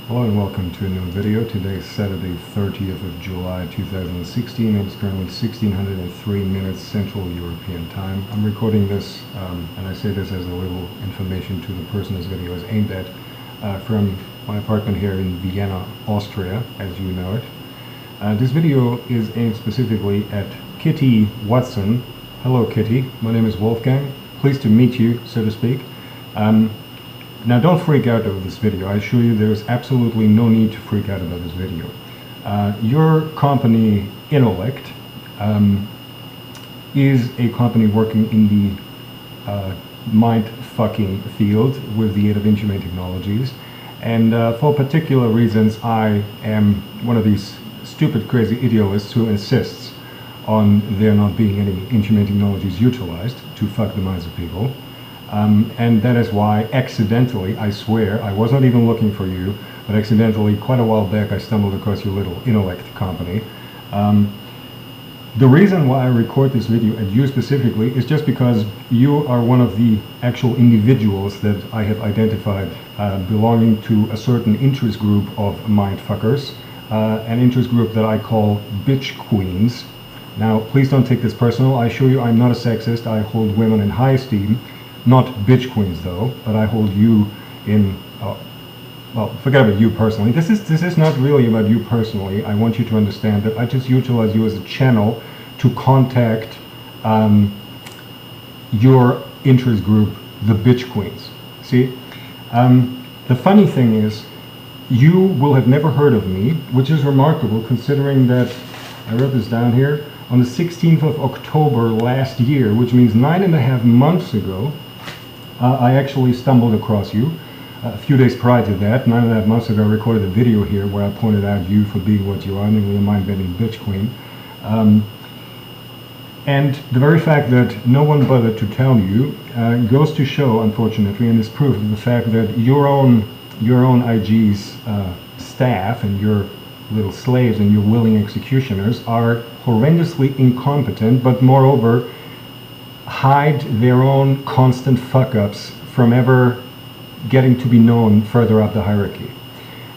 Hello and welcome to a new video. Today is Saturday 30th of July 2016 and it's currently 1603 minutes Central European Time. I'm recording this and I say this as a little information to the person this video is aimed at from my apartment here in Vienna, Austria, as you know it. This video is aimed specifically at Kittie Watson. Hello Kittie, my name is Wolfgang. Pleased to meet you, so to speak. Now don't freak out over this video. I assure you there's absolutely no need to freak out about this video. Your company, Innolect, is a company working in the mind-fucking field with the aid of inhumane technologies. And for particular reasons, I am one of these stupid, crazy idealists who insists on there not being any inhumane technologies utilized to fuck the minds of people. And that is why accidentally, I swear, I was not even looking for you, but accidentally, quite a while back, I stumbled across your little Innolect company. The reason why I record this video at you specifically is just because you are one of the actual individuals that I have identified belonging to a certain interest group of mindfuckers, an interest group that I call bitch queens. Now, please don't take this personal. I assure you I'm not a sexist. I hold women in high esteem. Not bitch queens though, but I hold you in, well, forget about you personally. This is not really about you personally. I want you to understand that I just utilize you as a channel to contact your interest group, the bitch queens. See, the funny thing is, you will have never heard of me, which is remarkable considering that, I wrote this down here, on the 16th of October last year, which means 9.5 months ago, I actually stumbled across you. A few days prior to that, 9.5 months ago, I recorded a video here where I pointed out you for being what you are, namely a mind-bending bitch queen. And the very fact that no one bothered to tell you goes to show, unfortunately, and is proof of the fact that your own IG's staff and your little slaves and your willing executioners are horrendously incompetent, but moreover hide their own constant fuck-ups from ever getting to be known further up the hierarchy.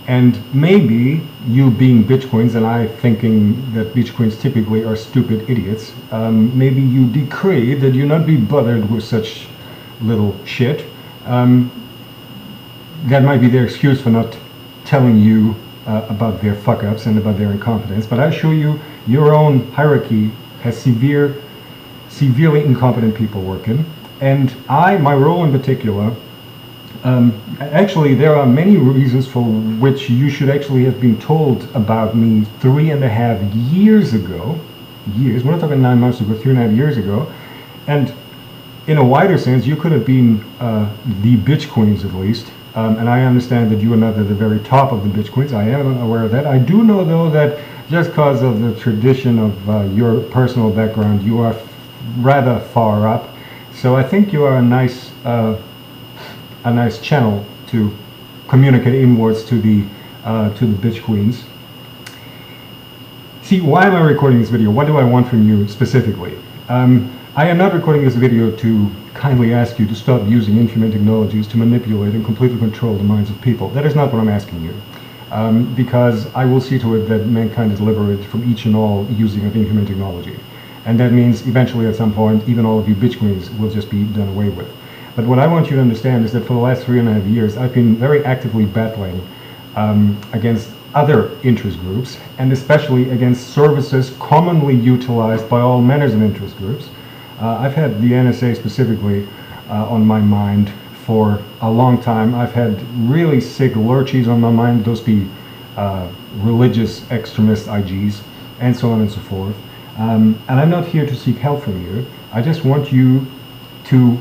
And maybe you being bitch queens, and I thinking that bitch queens typically are stupid idiots, maybe you decree that you not be bothered with such little shit. That might be their excuse for not telling you about their fuck-ups and about their incompetence, but I assure you, your own hierarchy has severely incompetent people working, and my role in particular, actually there are many reasons for which you should actually have been told about me 3.5 years ago. We're not talking 9 months ago, 3.5 years ago, and in a wider sense, you could have been the bitch queens at least. And I understand that you are not at the very top of the bitch queens. I am aware of that. I do know, though, that just because of the tradition of your personal background, you are rather far up. So I think you are a nice channel to communicate inwards to the bitch queens. See, why am I recording this video? What do I want from you specifically? I am not recording this video to kindly ask you to stop using inhumane technologies to manipulate and completely control the minds of people. That is not what I'm asking you. Because I will see to it that mankind is liberated from each and all using of inhumane technology. And that means eventually at some point, even all of you bitch queens will just be done away with. But what I want you to understand is that for the last 3.5 years, I've been very actively battling against other interest groups, and especially against services commonly utilized by all manners of interest groups. I've had the NSA specifically on my mind for a long time. I've had really sick lurchies on my mind, those be religious extremist IGs, and so on and so forth. And I'm not here to seek help from you. I just want you to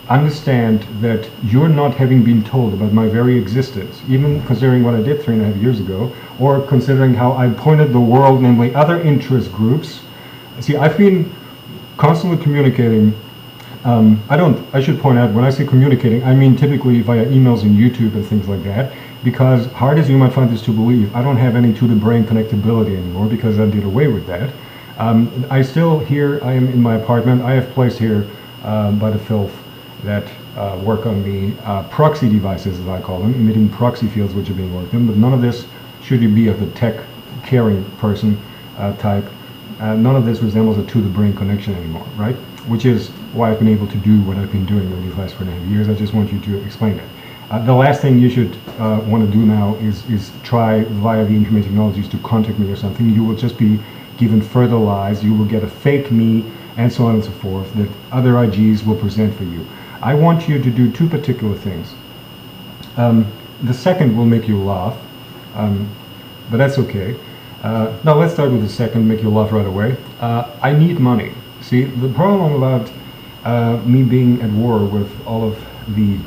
understand that you're not having been told about my very existence, even considering what I did 3.5 years ago, or considering how I pointed the world, namely other interest groups. See, I've been constantly communicating. I should point out, when I say communicating, I mean typically via emails and YouTube and things like that, because hard as you might find this to believe, I don't have any to-the-brain connectability anymore because I did away with that. I am in my apartment. I have placed here by the filth that work on the proxy devices, as I call them, emitting proxy fields which are being worked on. But none of this, should you be of the tech caring person type, none of this resembles a to-the-brain connection anymore, right? Which is why I've been able to do what I've been doing over these last 4.5 years. I just want you to explain that. The last thing you should want to do now is try via the information technologies to contact me or something. You will just be given further lies. You will get a fake me and so on and so forth that other IGs will present for you. I want you to do two particular things. The second will make you laugh, but that's okay. Now let's start with the second, make you laugh right away. I need money. See, the problem about me being at war with all of the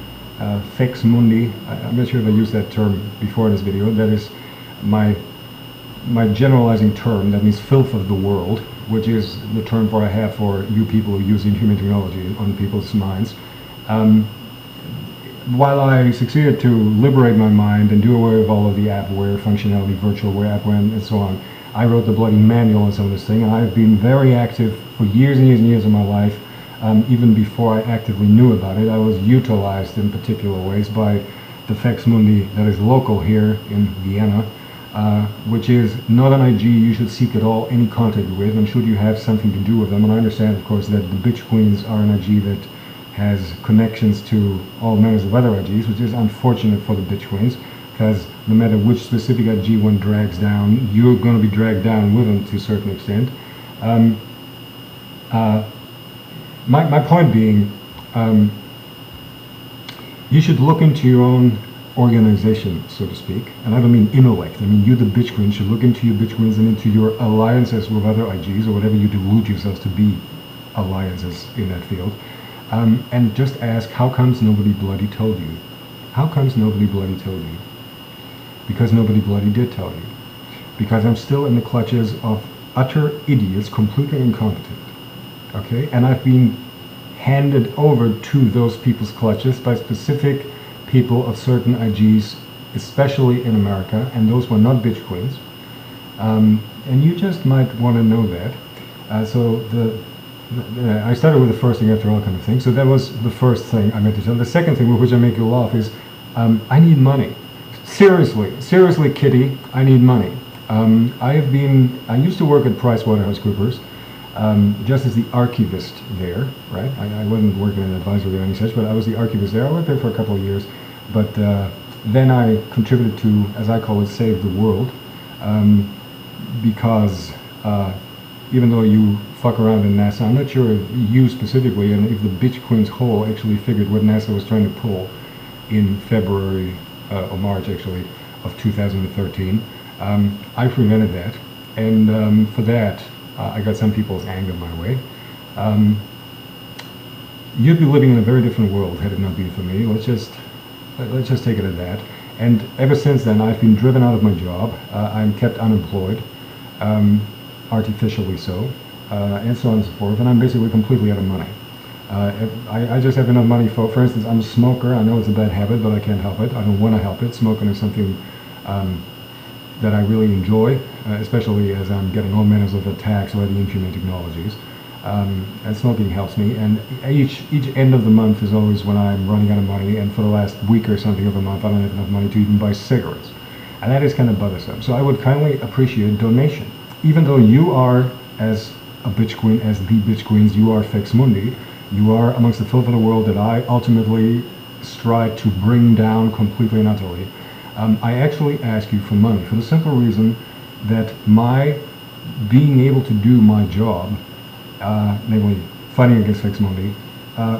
Faex Mundi, I'm not sure if I used that term before in this video, that is my generalizing term, that means filth of the world, which is the term I have for you people who use human technology on people's minds. While I succeeded to liberate my mind and do away with all of the appware functionality, virtualware, appware, and so on, I wrote the bloody manual on some of this thing, and I've been very active for years and years and years of my life. Even before I actively knew about it, I was utilized in particular ways by the Faex Mundi that is local here in Vienna, which is not an IG you should seek at all any contact with, and should you have something to do with them. And I understand, of course, that the bitch queens are an IG that has connections to all manners of other IGs, which is unfortunate for the bitch queens, because no matter which specific IG one drags down, you're going to be dragged down with them to a certain extent. My point being, you should look into your own organization, so to speak, and I don't mean Innolect. I mean you, the bitch queens, should look into your bitch queens and into your alliances with other IGs or whatever you delude yourselves to be alliances in that field, and just ask, how comes nobody bloody told you? How comes nobody bloody told you? Because nobody bloody did tell you. Because I'm still in the clutches of utter idiots, completely incompetent. Okay, and I've been handed over to those people's clutches by specific people of certain IGs, especially in America, and those were not bitch queens. And you just might want to know that. I started with the first thing after all kind of thing. So that was the first thing I meant to tell. The second thing with which I make you laugh is, I need money. Seriously, Kitty, I need money. I used to work at PricewaterhouseCoopers. Just as the archivist there, right? I wasn't working in advisory or any such, but I was the archivist there. I worked there for a couple of years, but then I contributed to, as I call it, Save the World, because even though you fuck around in NASA, I'm not sure if you specifically, and if the bitch queen's whole actually figured what NASA was trying to pull in February, or March actually, of 2013. I prevented that, and for that, I got some people's anger my way. You'd be living in a very different world had it not been for me. Let's just take it at that. And ever since then, I've been driven out of my job. I'm kept unemployed, artificially so, and so on and so forth. And I'm basically completely out of money. I just have enough money for instance, I'm a smoker. I know it's a bad habit, but I can't help it. I don't want to help it. Smoking is something that I really enjoy, especially as I'm getting all manners of attacks by the human technologies. And smoking helps me, and each end of the month is always when I'm running out of money, and for the last week or something of a month I don't have enough money to even buy cigarettes. And that is kind of bothersome. So I would kindly appreciate donation. Even though you are, as a bitch queen, as the bitch queens, you are Faex Mundi, you are amongst the filth of the world that I ultimately strive to bring down completely and utterly. I actually ask you for money for the simple reason that my being able to do my job, namely fighting against Faex Mundi,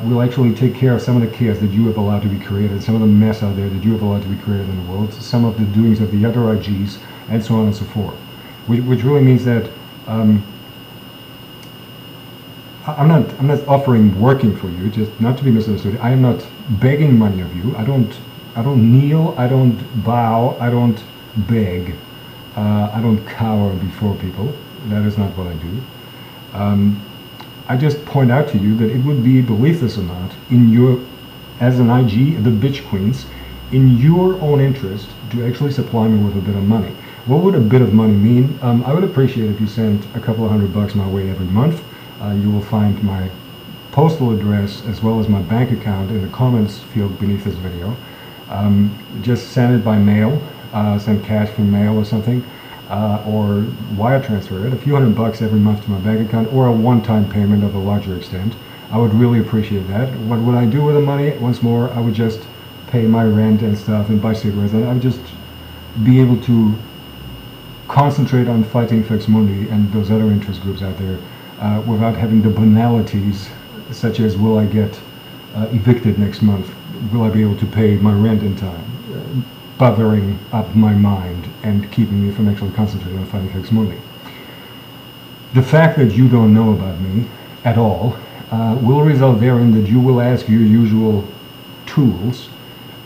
will actually take care of some of the chaos that you have allowed to be created, some of the mess out there that you have allowed to be created in the world, some of the doings of the other IGs, and so on and so forth. Which really means that I'm not offering working for you, just not to be misunderstood. I am not begging money of you. I don't kneel, I don't bow, I don't beg, I don't cower before people. That is not what I do. I just point out to you that it would be, believe this or not, in your, as an IG, the bitch queens, in your own interest to actually supply me with a bit of money. What would a bit of money mean? I would appreciate if you sent a couple of $100 my way every month. You will find my postal address as well as my bank account in the comments field beneath this video. Just send it by mail, send cash from mail or something, or wire transfer it, a few $100 every month to my bank account, or a one-time payment of a larger extent. I would really appreciate that. What would I do with the money? Once more, I would just pay my rent and stuff and buy cigarettes, and I would just be able to concentrate on fighting Faex Mundi and those other interest groups out there without having the banalities such as, will I get evicted next month? Will I be able to pay my rent in time? Bothering up my mind and keeping me from actually concentrating on fighting Faex Mundi. The fact that you don't know about me at all will result therein that you will ask your usual tools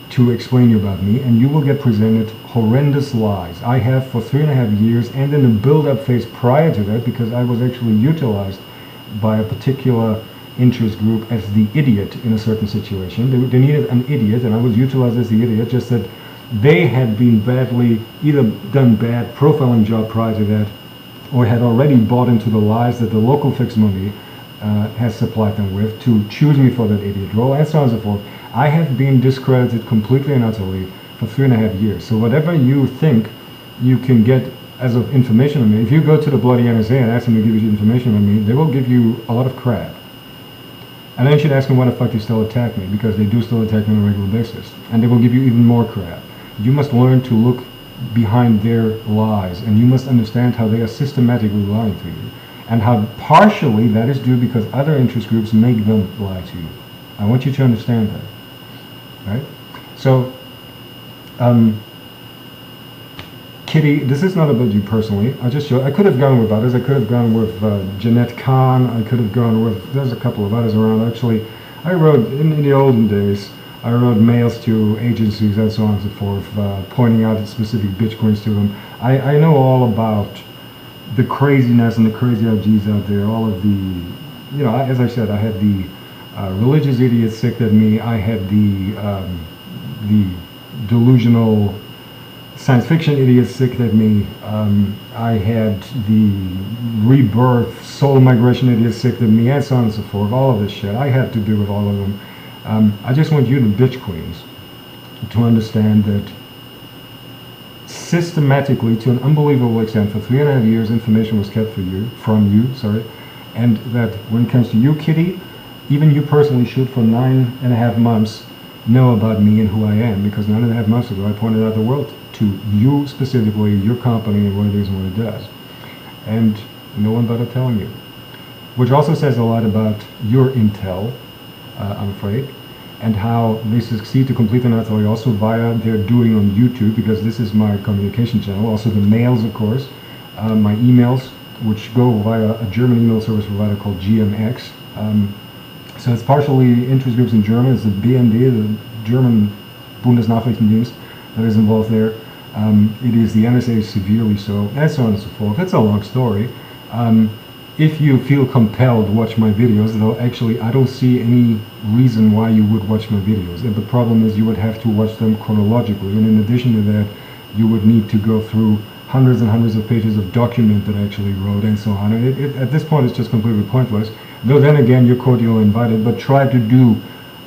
to explain you about me, and you will get presented horrendous lies. I have for 3.5 years, and in the build-up phase prior to that, because I was actually utilized by a particular interest group as the idiot in a certain situation. They needed an idiot, and I was utilized as the idiot, just that they had been badly, either done bad profiling job prior to that, or had already bought into the lies that the local Faex Mundi has supplied them with to choose me for that idiot role, and so on and so forth. I have been discredited completely and utterly for 3.5 years. So whatever you think you can get as of information on me, if you go to the bloody NSA and ask them to give you information on me, they will give you a lot of crap. And then you should ask them why the fuck you still attack me, because they do still attack me on a regular basis. And they will give you even more crap. You must learn to look behind their lies, and you must understand how they are systematically lying to you, and how partially that is due because other interest groups make them lie to you. I want you to understand that. Right? So, Kitty, this is not about you personally. I could have gone with others. I could have gone with Jeanette Kahn. I could have gone with, there's a couple of others around. Actually, I wrote, in the olden days, I wrote mails to agencies and so on and so forth, pointing out specific bitcoins to them. I know all about the craziness and the crazy ideas out there, all of the, as I said, I had the religious idiots sick at me. I had the delusional science fiction idiots sick at me. I had the rebirth soul migration idiots sick at me, and so on and so forth. All of this shit. I had to do with all of them. I just want you, the bitch queens, to understand that systematically, to an unbelievable extent, for 3.5 years, information was kept from you, and that when it comes to you, Kitty, even you personally should, for 9.5 months, know about me and who I am, because 9.5 months ago I pointed out the world to you specifically, your company, and what it is and what it does. And no one bothered telling you. Which also says a lot about your intel, I'm afraid, and how they succeed to complete and utterly also via their doing on YouTube, because this is my communication channel. Also the mails, of course, my emails, which go via a German email service provider called GMX. So it's partially interest groups in German. It's the BND, the German Bundesnachrichtendienst, that is involved there. It is the NSA severely so, and so on and so forth. It's a long story. If you feel compelled to watch my videos, though actually I don't see any reason why you would watch my videos. And the problem is you would have to watch them chronologically, and in addition to that, you would need to go through hundreds and hundreds of pages of document that I actually wrote and so on. And at this point it's just completely pointless. Though then again, you're cordially invited, but try to do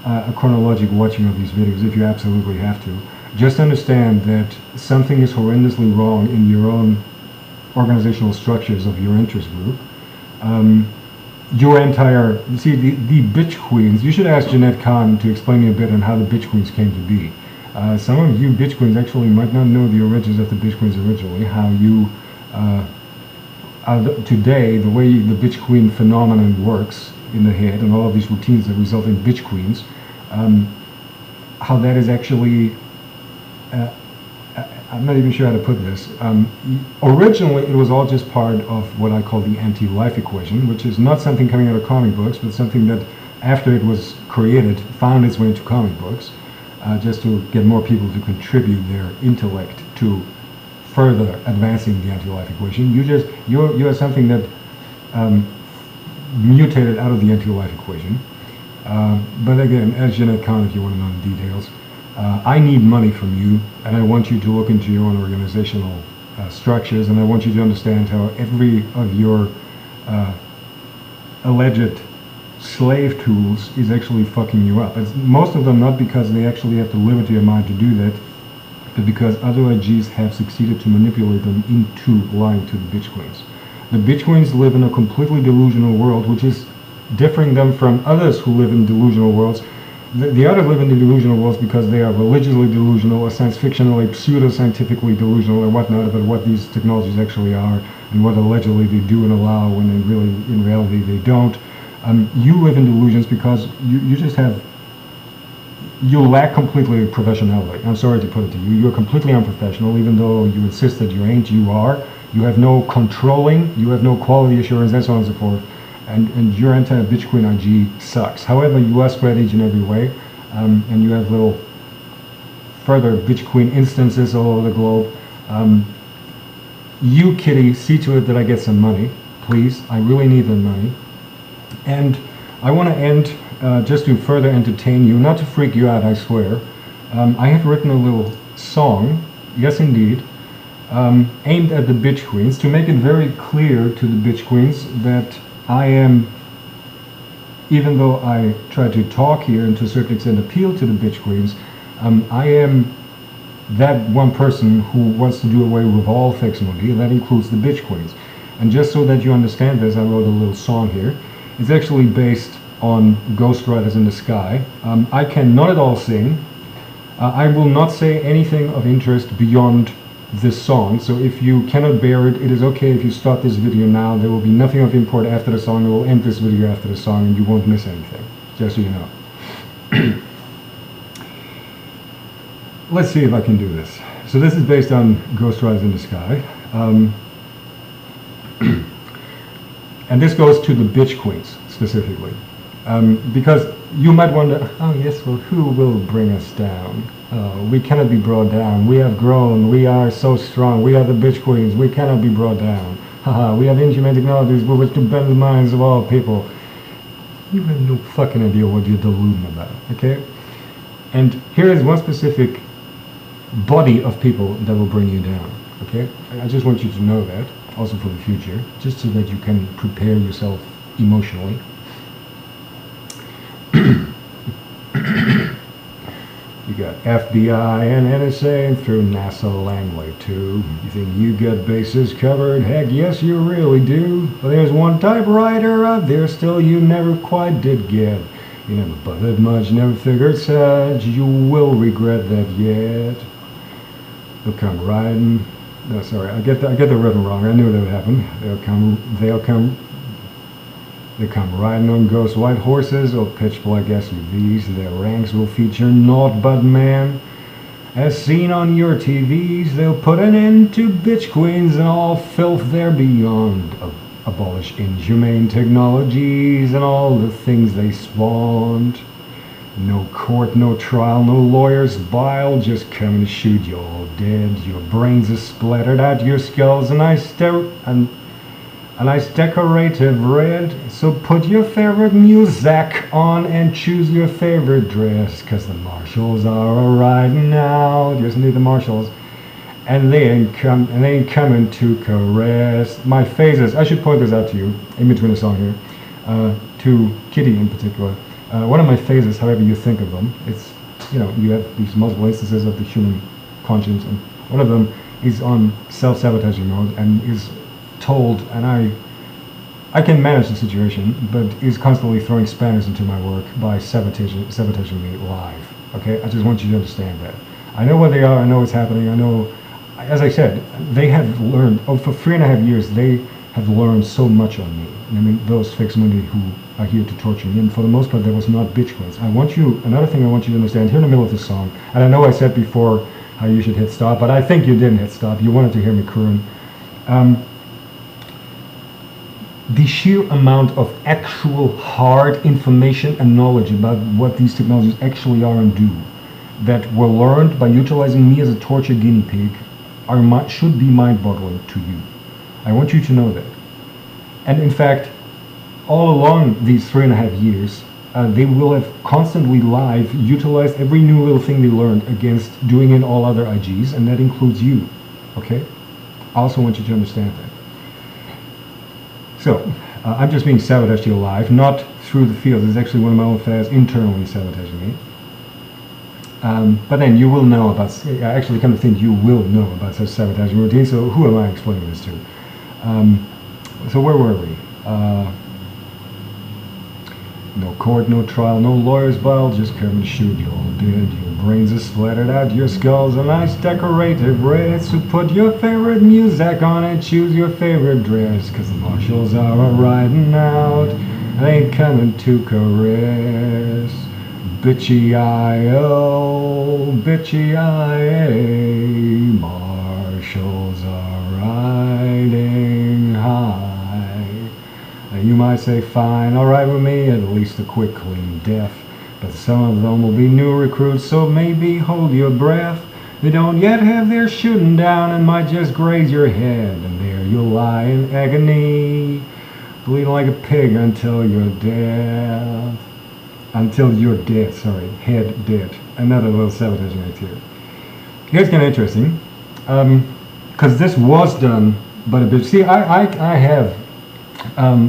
a chronological watching of these videos if you absolutely have to. Just understand that something is horrendously wrong in your own organizational structures of your interest group. Your entire, you see, the bitch queens, you should ask Jeanette Kahn to explain me a bit on how the bitch queens came to be. Some of you bitch queens actually might not know the origins of the bitch queens originally, how you, today, the way the bitch queen phenomenon works in the head and all of these routines that result in bitch queens, how that is actually, I'm not even sure how to put this. Originally, it was all just part of what I call the anti-life equation, which is not something coming out of comic books, but something that, after it was created, found its way into comic books, just to get more people to contribute their intellect to further advancing the anti-life equation. You are something that mutated out of the anti-life equation. But again, as Jeanette Kahn, if you want to know the details, I need money from you, and I want you to look into your own organizational structures, and I want you to understand how every of your alleged slave tools is actually fucking you up. It's most of them not because they actually have the liberty of mind to do that, but because other IGs have succeeded to manipulate them into lying to the bitch queens. The bitch queens live in a completely delusional world, which is differing them from others who live in delusional worlds. The others live in the delusional worlds because they are religiously delusional or science fictionally, pseudo-scientifically delusional or whatnot about what these technologies actually are and what allegedly they do and allow when in reality they don't. You live in delusions because you just have, you lack completely professionality. I'm sorry to put it to you. You're completely unprofessional, even though you insist that you ain't, you are. You have no controlling, you have no quality assurance, and so on and so forth. And your entire bitch queen IG sucks. However, you are spread each and every way, and you have little further bitch queen instances all over the globe. You, Kitty, see to it that I get some money, please. I really need the money. And I want to end just to further entertain you, not to freak you out, I swear. I have written a little song, yes indeed, aimed at the bitch queens, to make it very clear to the bitch queens that I am, even though I try to talk here and to a certain extent appeal to the bitch queens, I am that one person who wants to do away with all Faex Mundi, and that includes the bitch queens. And just so that you understand this, I wrote a little song here. It's actually based on ghostwriters in the sky. I cannot at all sing. I will not say anything of interest beyond this song, so if you cannot bear it, it is okay if you stop this video now. There will be nothing of import after the song. I will end this video after the song and you won't miss anything, just so you know. Let's see if I can do this. So this is based on ghostwriters in the sky. And this goes to the bitch queens specifically. Because you might wonder, oh yes, well, who will bring us down? Oh, we cannot be brought down. We have grown. We are so strong. We are the bitch queens. We cannot be brought down. Haha, we have inhuman technologies with which to bend the minds of all people. You have no fucking idea what you're deluding about, okay? And here is one specific body of people that will bring you down, okay? I just want you to know that, also for the future, just so that you can prepare yourself emotionally. You got FBI and NSA and through NASA Langley too. You think you got bases covered? Heck yes, you really do. But there's one typewriter out there still you never quite did get. You never bothered much, never figured such. You will regret that yet. They'll come riding. No, sorry, I get the rhythm wrong. I knew that would happen. They come riding on ghost white horses or pitch black SUVs. Their ranks will feature naught but man. As seen on your TVs, they'll put an end to bitch queens and all filth therebeyond. Abolish inhumane technologies and all the things they spawned. No court, no trial, no lawyer's bile, just come and shoot you all dead. Your brains are splattered out your skulls, a nice decorative red. So put your favorite music on and choose your favorite dress, 'cause the marshals are a-riding out. Just need the marshals. And they ain't coming to caress my phases. I should point this out to you in between the song here, to Kitty in particular. One of my phases, however you think of them, it's, you know, you have these multiple instances of the human conscience, and one of them is on self-sabotaging mode and is told, and I can manage the situation, but is constantly throwing spanners into my work by sabotaging me live. Okay, I just want you to understand that. I know where they are, I know what's happening, I know, as I said, they have learned, for 3.5 years, they have learned so much on me. I mean, those Faex Mundi who are here to torture me, and for the most part, there was not bitch queens. Another thing I want you to understand, here in the middle of this song, and I know I said before how you should hit stop, but I think you didn't hit stop, you wanted to hear me croon. The sheer amount of actual hard information and knowledge about what these technologies actually are and do that were learned by utilizing me as a torture guinea pig should be mind-boggling to you. I want you to know that. And in fact, all along these 3.5 years, they will have constantly live utilized every new little thing they learned against doing in all other IGs, and that includes you, okay? I also want you to understand that. So, I'm just being sabotaged here live, not through the field. It's actually one of my own fans internally sabotaging me. But then you will know about, actually come to think, you will know about such sabotaging routines, so who am I explaining this to? So where were we? No court, no trial, no lawyer's bile, just come and shoot you all dead. Your brains are splattered out, your skull's a nice decorative red. So put your favorite music on and choose your favorite dress, 'cause the marshals are riding out, they ain't coming to caress. Bitchy-I-O, bitchy-I-A, marshals are riding high. Now you might say, fine, alright with me, at least a quick, clean death. But some of them will be new recruits, so maybe hold your breath. They don't yet have their shooting down and might just graze your head. And there you'll lie in agony, bleeding like a pig until you're dead. Until you're dead, sorry, head dead. Another little sabotaging act here. Here's kind of interesting, because this was done by the bitch. See, I have,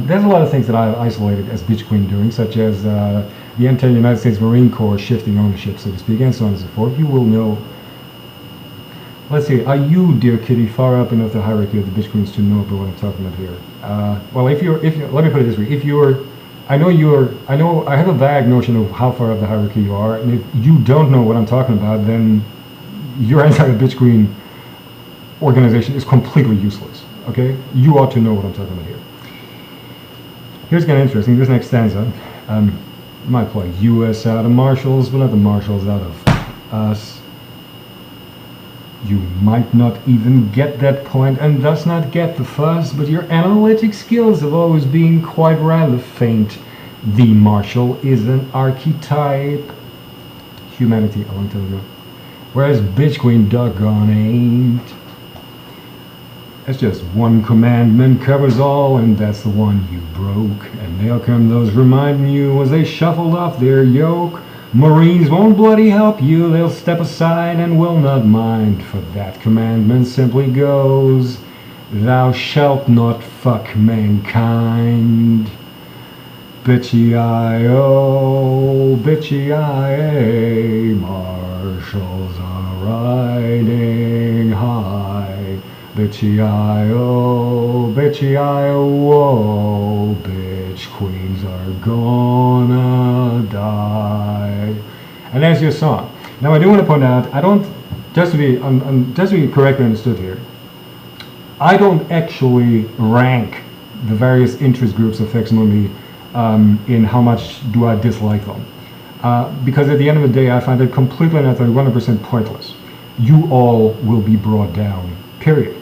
there's a lot of things that I've isolated as bitch queen doing, such as the entire United States Marine Corps shifting ownership, so to speak, and so on and so forth. You will know. Let's see, are you, dear Kitty, far up enough the hierarchy of the bitch queens to know about what I'm talking about here? Well, if you're, let me put it this way, if you're, I have a vague notion of how far up the hierarchy you are, and if you don't know what I'm talking about, then your entire bitch queen organization is completely useless, okay? You ought to know what I'm talking about here. Here's kind of interesting, this next stanza, might play US out of marshals, but not the marshals out of us. You might not even get that point and thus not get the fuss, but your analytic skills have always been quite rather faint. The marshal is an archetype. Humanity, a long time ago. Whereas bitch queen doggone ain't. That's just one commandment covers all, and that's the one you broke. And they'll come those reminding you as they shuffled off their yoke. Marines won't bloody help you, they'll step aside and will not mind, for that commandment simply goes, thou shalt not fuck mankind. Bitchy-I-O, bitchy-I-A, marshals are riding high. Bitchy-I-O, bitchy-I-O, bitch queens are gonna die. And there's your song. Now I do want to point out, I don't, just to be correctly understood here, I don't actually rank the various interest groups of Faex Mundi in how much do I dislike them. Because at the end of the day, I find it completely and utterly 100% pointless. You all will be brought down, period.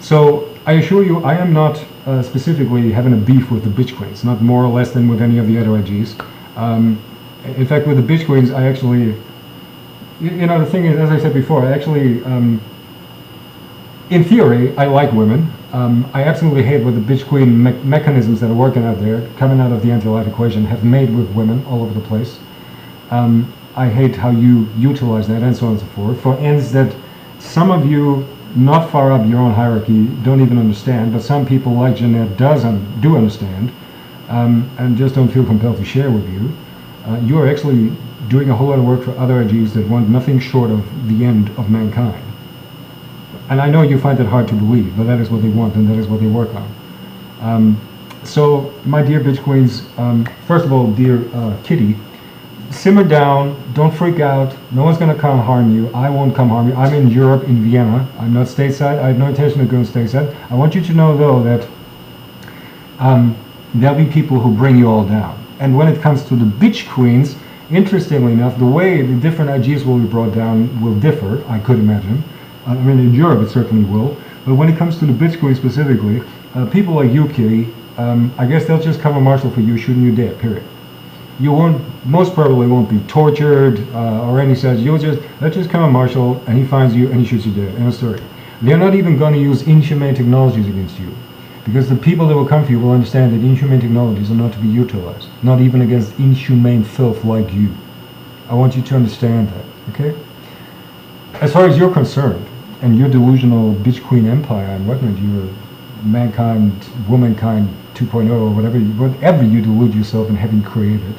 So I assure you, I am not specifically having a beef with the bitch queens, not more or less than with any of the other IGs. In fact, with the bitch queens, I actually, you know, the thing is, as I said before, I actually, in theory, I like women. I absolutely hate what the bitch queen mechanisms that are working out there, coming out of the anti-life equation, have made with women all over the place. I hate how you utilize that, and so on and so forth, for ends that some of you, not far up your own hierarchy, don't even understand, but some people like Jeanette do understand, and just don't feel compelled to share with you. You are actually doing a whole lot of work for other IGs that want nothing short of the end of mankind. And I know you find it hard to believe, but that is what they want, and that is what they work on. So, my dear bitch queens, first of all, dear Kitty, simmer down, don't freak out, no one's going to come harm you, I won't come harm you. I'm in Europe, in Vienna, I'm not stateside, I have no intention of going stateside. I want you to know though that there'll be people who bring you all down. And when it comes to the bitch queens, interestingly enough, the way the different IGs will be brought down will differ, I could imagine. I mean, in Europe it certainly will, but when it comes to the bitch queens specifically, people like you, Kitty, I guess they'll just come a marshal for you, shooting you dead, period. You won't, most probably won't be tortured or any such. They'll just come a marshal and he finds you and he shoots you dead. End of story. They're not even going to use inhumane technologies against you, because the people that will come for you will understand that inhumane technologies are not to be utilized, not even against inhumane filth like you. I want you to understand that, okay? As far as you're concerned, and your delusional bitch queen empire and whatnot mankind, womankind 2.0, or whatever you delude yourself in having created,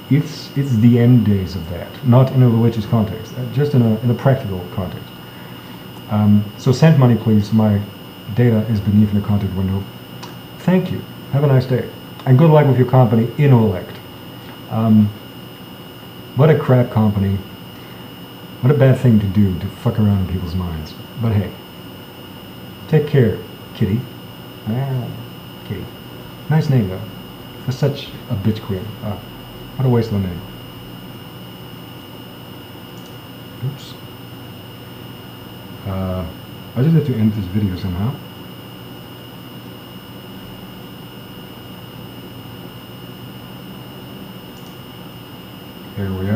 it's the end days of that, not in a religious context, just in a practical context. So send money, please. My data is beneath in the contact window. Thank you. Have a nice day. And good luck with your company, Innolect. What a crap company. What a bad thing to do, to fuck around in people's minds. But hey, take care, Kitty. Kitty. Nice name, though. For such a bitch queen. What a waste of a name. Oops. I just have to end this video somehow. There we are.